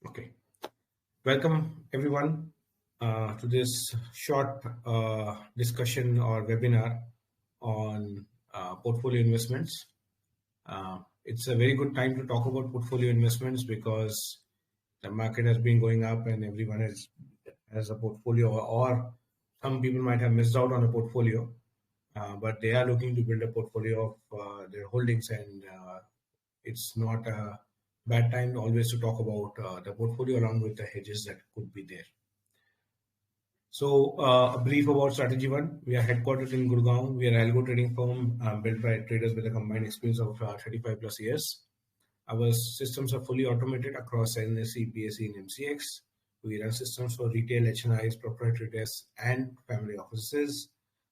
Okay. Welcome everyone to this short discussion or webinar on portfolio investments. It's a very good time to talk about portfolio investments because the market has been going up and everyone has a portfolio, or some people might have missed out on a portfolio, but they are looking to build a portfolio of their holdings, and it's not a bad time always to talk about the portfolio along with the hedges that could be there. So, a brief about Strategy One. We are headquartered in Gurgaon. We are an algo trading firm built by traders with a combined experience of 35 plus years. Our systems are fully automated across NSE, BSE, and MCX. We run systems for retail, HNIs, proprietary desks, and family offices.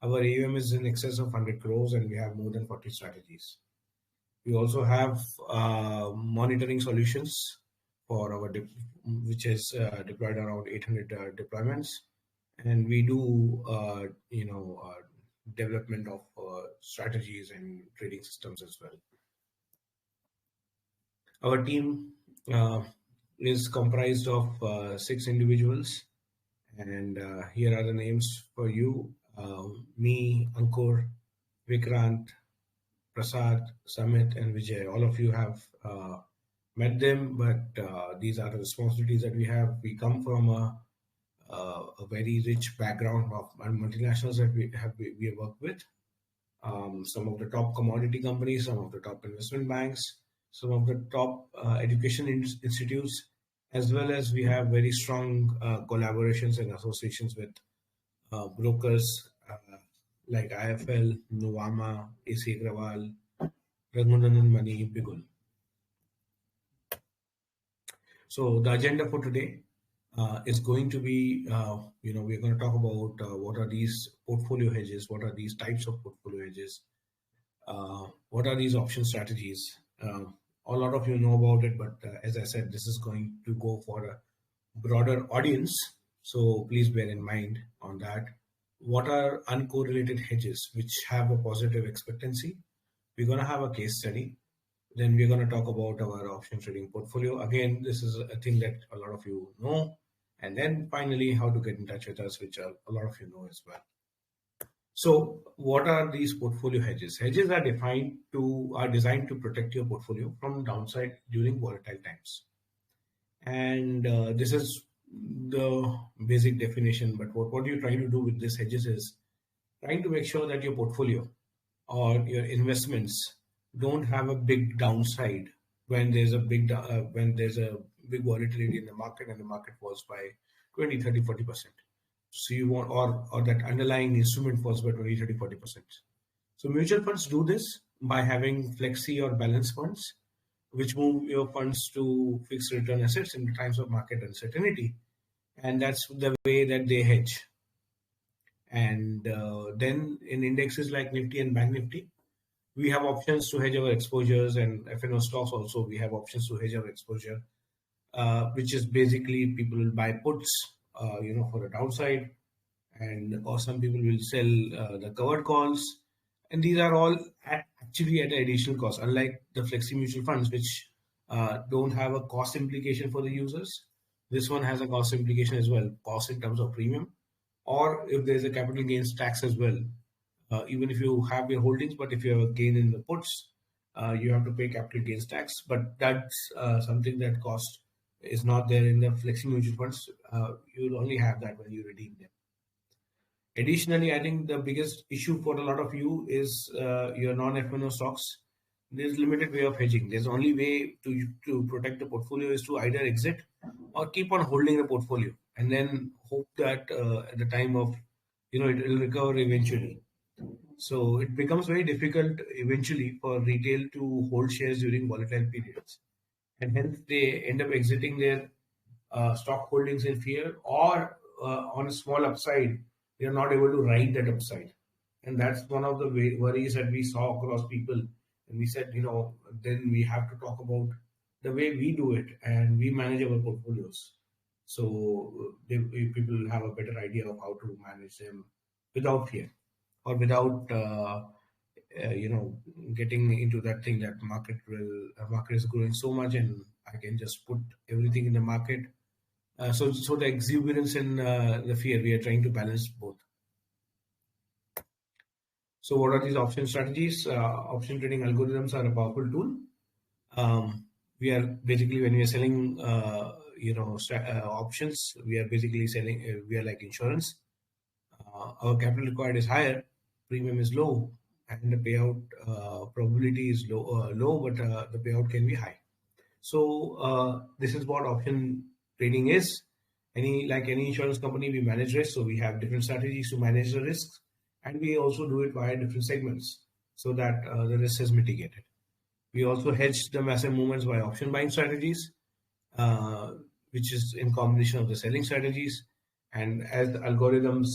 Our AUM is in excess of 100 crores, and we have more than 40 strategies. We also have monitoring solutions for our which is deployed around 800 deployments, and we do development of strategies and trading systems as well. Our team is comprised of 6 individuals, and here are the names for you. Me, Ankur, Vikrant, Prasad, Samit, and Vijay. All of you have met them, but these are the responsibilities that we have. We come from a very rich background of multinationals that we work with. Some of the top commodity companies, some of the top investment banks, some of the top education institutes, as well as we have very strong collaborations and associations with brokers like IFL, Nuvama, AC Agrawal, Raghunandan Mani, Bigul. So the agenda for today is going to be, we're going to talk about what are these portfolio hedges, what are these types of portfolio hedges, what are these option strategies. A lot of you know about it, but as I said, this is going to go for a broader audience. So please bear in mind on that. What are uncorrelated hedges which have a positive expectancy? We're going to have a case study. Then we're going to talk about our option trading portfolio. Again, this is a thing that a lot of you know. And then finally, how to get in touch with us, which a lot of you know as well. So what are these portfolio hedges? Hedges are designed to protect your portfolio from downside during volatile times. And this is the basic definition. But what you're trying to do with these hedges is trying to make sure that your portfolio or your investments don't have a big downside when there's a big volatility in the market and the market falls by 20, 30, 40%. So you want, or that underlying instrument falls by 20, 30, 40%. So mutual funds do this by having flexi or balance funds, which move your funds to fixed return assets in times of market uncertainty. And that's the way that they hedge. And then in indexes like Nifty and Bank Nifty, we have options to hedge our exposures, and FNO stocks also, we have options to hedge our exposure, which is basically people will buy puts, for the downside, or some people will sell the covered calls. And these are all actually at an additional cost, unlike the flexi mutual funds, which don't have a cost implication for the users. This one has a cost implication as well, cost in terms of premium, or if there's a capital gains tax as well. Even if you have your holdings, but if you have a gain in the puts, you have to pay capital gains tax. But that's something that cost is not there in the flexi mutual funds. You'll only have that when you redeem them. Additionally, I think the biggest issue for a lot of you is your non-FNO stocks. There's limited way of hedging. There's only way to protect the portfolio is to either exit or keep on holding the portfolio and then hope that at the time of, it will recover eventually. So it becomes very difficult eventually for retail to hold shares during volatile periods. And hence they end up exiting their stock holdings in fear, or on a small upside, they are not able to ride that upside. And that's one of the worries that we saw across people. And we said, then we have to talk about the way we do it and we manage our portfolios. So people have a better idea of how to manage them without fear, or without getting into that thing that market is growing so much and I can just put everything in the market. So the exuberance and the fear, we are trying to balance both. So what are these option strategies? Option trading algorithms are a powerful tool. We are basically, when we are selling, options, we are basically selling. We are like insurance. Our capital required is higher, premium is low, and the payout probability is low, but the payout can be high. So this is what option trading is. Like any insurance company, we manage risk. So we have different strategies to manage the risks, and we also do it via different segments so that the risk is mitigated. We also hedge the massive movements by option buying strategies, uh, which is in combination of the selling strategies. And as the algorithms,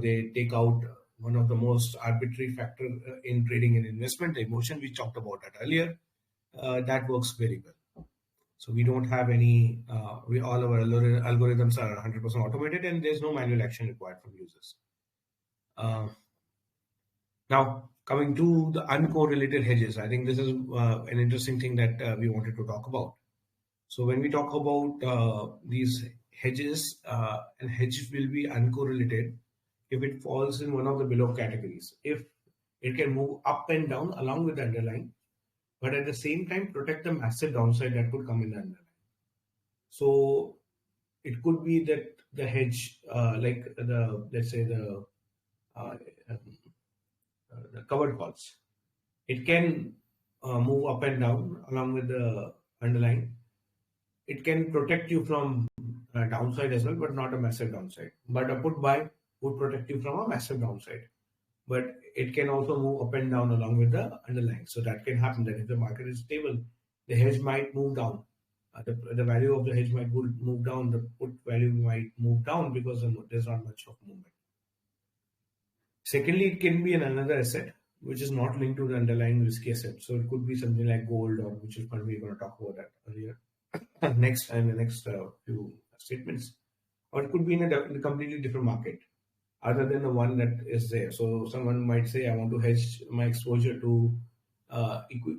they take out one of the most arbitrary factor in trading and investment, the emotion. We talked about that earlier. That works very well. So we don't have any. We all our algorithms are 100% automated, and there's no manual action required from users. Uh, Now, coming to the uncorrelated hedges, I think this is an interesting thing that we wanted to talk about. So when we talk about these hedges, and hedge will be uncorrelated if it falls in one of the below categories. If it can move up and down along with the underlying, but at the same time protect the massive downside that could come in the underlying. So it could be that the hedge, like the let's say uh, the covered calls, it can move up and down along with the underlying. It can protect you from downside as well, but not a massive downside. But a put buy would protect you from a massive downside. But it can also move up and down along with the underlying. So that can happen that if the market is stable, the hedge might move down. The value of the hedge might move down. The put value might move down because there's not much of movement. Secondly, it can be another asset which is not linked to the underlying risky asset. So it could be something like gold or mutual fund. We're going to talk about that earlier. Next and the next few statements, or it could be in a completely different market other than the one that is there. So someone might say, I want to hedge my exposure to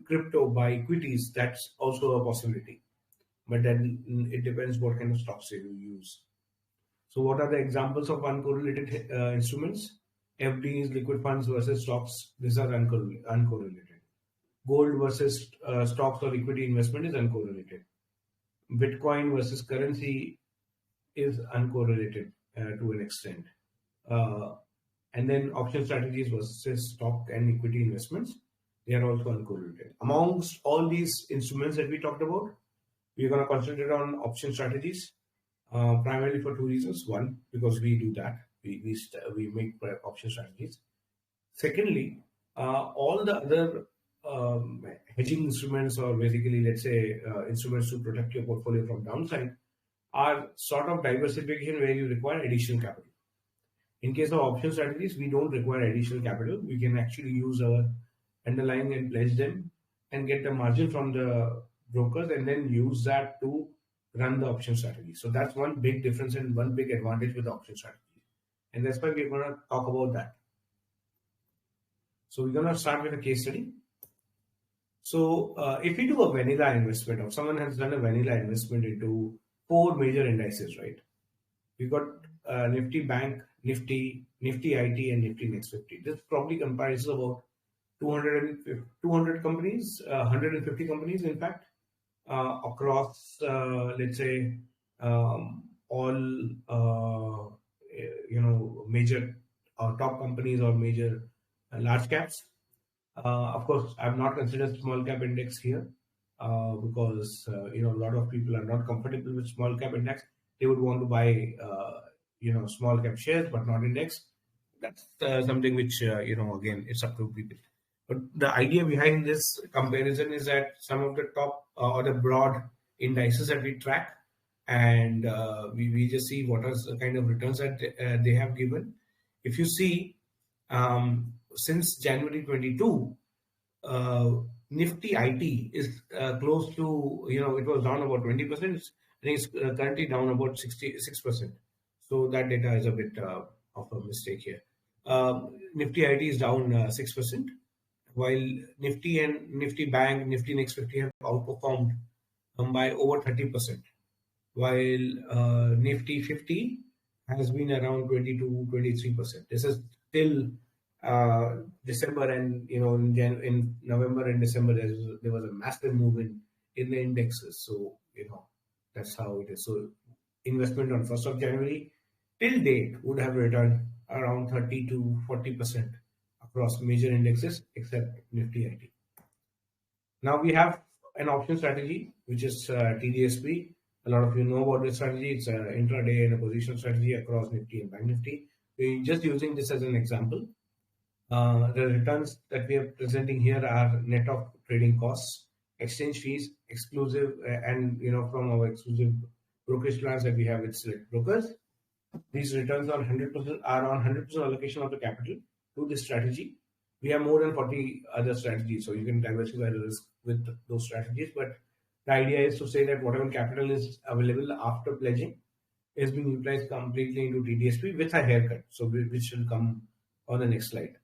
crypto by equities. That's also a possibility, but then it depends what kind of stocks you use. So what are the examples of uncorrelated instruments? FDs, liquid funds versus stocks. These are uncorrelated. Gold versus stocks or equity investment is uncorrelated. Bitcoin versus currency is uncorrelated to an extent. Uh, and then option strategies versus stock and equity investments, they are also uncorrelated. Amongst all these instruments that we talked about, we're going to concentrate on option strategies primarily for two reasons. One, because we do that, we make option strategies. Secondly, all the other hedging instruments, or basically, let's say, instruments to protect your portfolio from downside, are sort of diversification where you require additional capital. In case of option strategies, we don't require additional capital. We can actually use our underlying and pledge them and get the margin from the brokers and then use that to run the option strategy. So that's one big difference and one big advantage with the option strategy. And that's why we're going to talk about that. So we're going to start with a case study. So if we do a vanilla investment, or someone has done a vanilla investment into four major indices, right? We've got Nifty Bank, Nifty IT, and Nifty Next 50. This probably comprises about 200 companies, 150 companies, in fact, across, let's say, all, major top companies or major large caps. Of course, I've not considered small cap index here because a lot of people are not comfortable with small cap index. They would want to buy small cap shares but not index. That's something which again, it's up to people. But the idea behind this comparison is that some of the top or the broad indices that we track, and we just see what are the kind of returns that they have given. If you see, since January 22, uh, Nifty IT is close to, it was down about 20%. I think it's currently down about 66%. So that data is a bit of a mistake here. Nifty IT is down 6%, while Nifty and Nifty Bank, Nifty Next 50 have outperformed by over 30%, while Nifty 50 has been around 22-23%. This is till December, and in November and December there was a massive movement in the indexes. So that's how it is. So investment on 1st of January till date would have returned around 30-40% across major indexes except Nifty IT. Now we have an option strategy, which is TDSP. A lot of you know about this strategy. It's an intraday and a position strategy across Nifty and Bank Nifty. We're just using this as an example. The returns that we are presenting here are net of trading costs, exchange fees, exclusive, and from our exclusive brokerage plans that we have with select brokers. These returns on 100% are on 100% allocation of the capital to this strategy. We have more than 40 other strategies, so you can diversify the risk with those strategies. But the idea is to say that whatever capital is available after pledging is being utilized completely into TDSP with a haircut, so which will come on the next slide.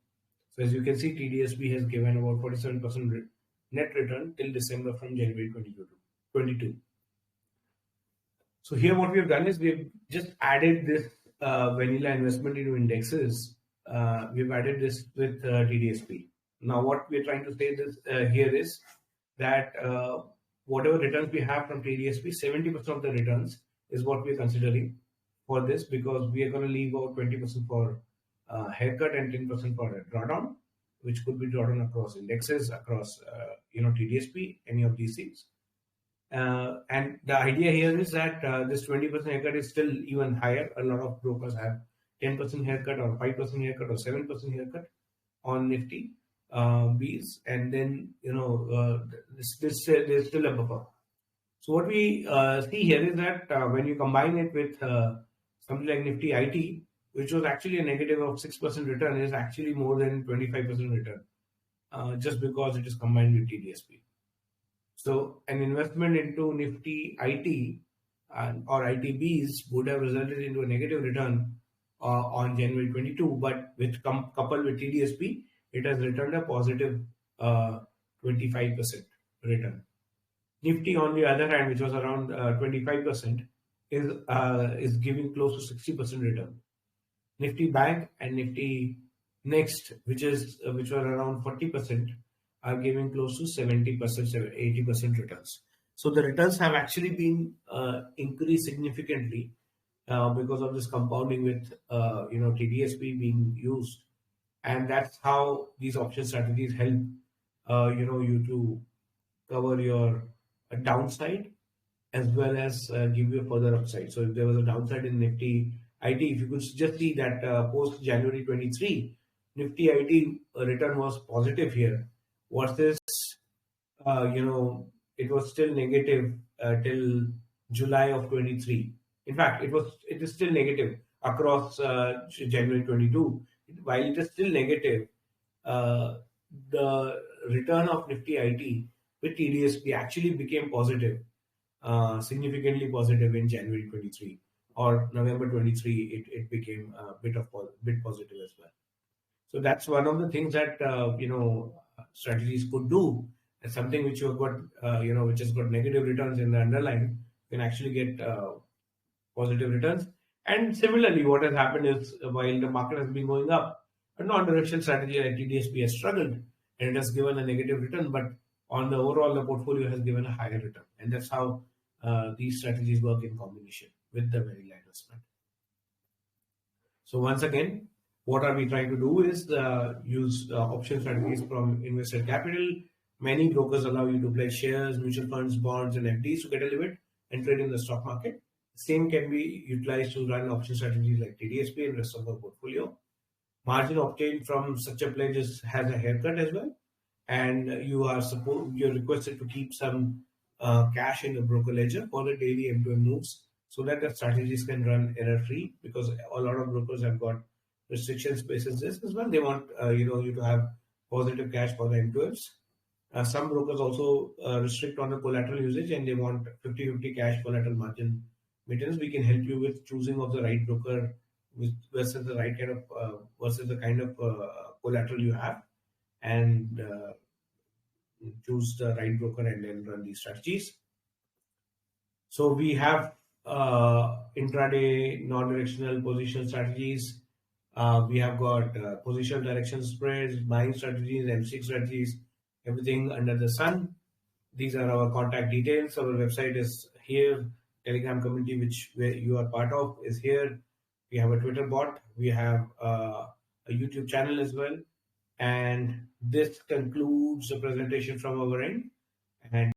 So as you can see, TDSP has given about 47% net return till December from January 2022. So here what we have done is we've just added this vanilla investment into indexes. We've added this with TDSP. Now what we're trying to say here is that whatever returns we have from TDSP, 70% of the returns is what we're considering for this, because we are going to leave out 20% for haircut and 10% for a drawdown, which could be drawdown across indexes, across TDSP, any of these things. And the idea here is that this 20% haircut is still even higher. A lot of brokers have 10% haircut or 5% haircut or 7% haircut on Nifty Bs, and then there's still a buffer. So what we see here is that when you combine it with something like Nifty IT, which was actually a negative of 6% return, is actually more than 25% return, just because it is combined with TDSP. So an investment into Nifty IT or ITBs would have resulted into a negative return on January 22, but coupled with TDSP, it has returned a positive 25% return. Nifty, on the other hand, which was around 25%, is giving close to 60% return. Nifty Bank and Nifty Next, which were around 40%, are giving close to 70%, 80% returns. So the returns have actually been increased significantly because of this compounding with TDSP being used, and that's how these option strategies help you to cover your downside as well as give you a further upside. So if there was a downside in Nifty IT, if you could just see that post January 23, Nifty IT return was positive here, versus it was still negative till July of 23. In fact, it is still negative across January 22. While it is still negative, the return of Nifty IT with TDSP actually became positive, significantly positive in January 23 or November 23. It became a bit positive as well. So that's one of the things that strategies could do. It's something which you've got which has got negative returns in the underlying can actually get positive returns. And similarly, what has happened is while the market has been going up, a non-direction strategy like TDSP has struggled and it has given a negative return, but on the overall, the portfolio has given a higher return. And that's how these strategies work in combination with the vanilla investment. So once again, what are we trying to do is use option strategies from invested capital. Many brokers allow you to pledge shares, mutual funds, bonds, and FDs to get a limit and trade in the stock market. Same can be utilized to run option strategies like TDSP and rest of our portfolio. Margin obtained from such a pledge has a haircut as well, and you're requested to keep some cash in the broker ledger for the daily M2M moves, so that the strategies can run error-free, because a lot of brokers have got restrictions basis this as well. They want you to have positive cash for the M2Ms. Some brokers also restrict on the collateral usage, and they want 50-50 cash collateral margin maintenance. We can help you with choosing of the right broker versus the right kind of versus the kind of collateral you have, and choose the right broker and then run these strategies. So we have intraday non-directional position strategies. We have got position direction spreads, buying strategies, MC strategies, everything under the sun. These are our contact details. Our website is here. Telegram community, which where you are part of, is here. We have a Twitter bot. We have a YouTube channel as well. And this concludes the presentation from our end. And